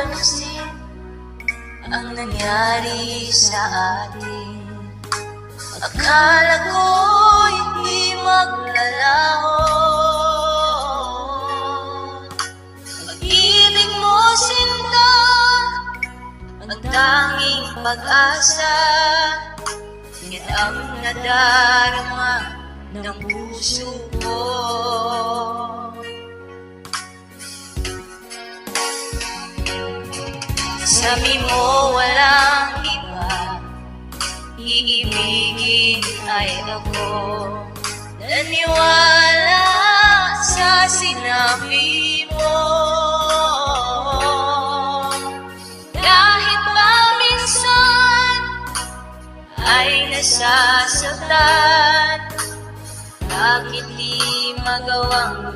ayusin ang nangyari sa atin. Akala ko hindi maglalaho, pag-ibig mo sinta ang tanging pag-asa. Yan ang nadarama ng puso ko. Sabi mo walang iba, iibigin ay ako. Naniwala sa sinabi mo, kahit ba minsan ay nasasaktan. Bakit di magawang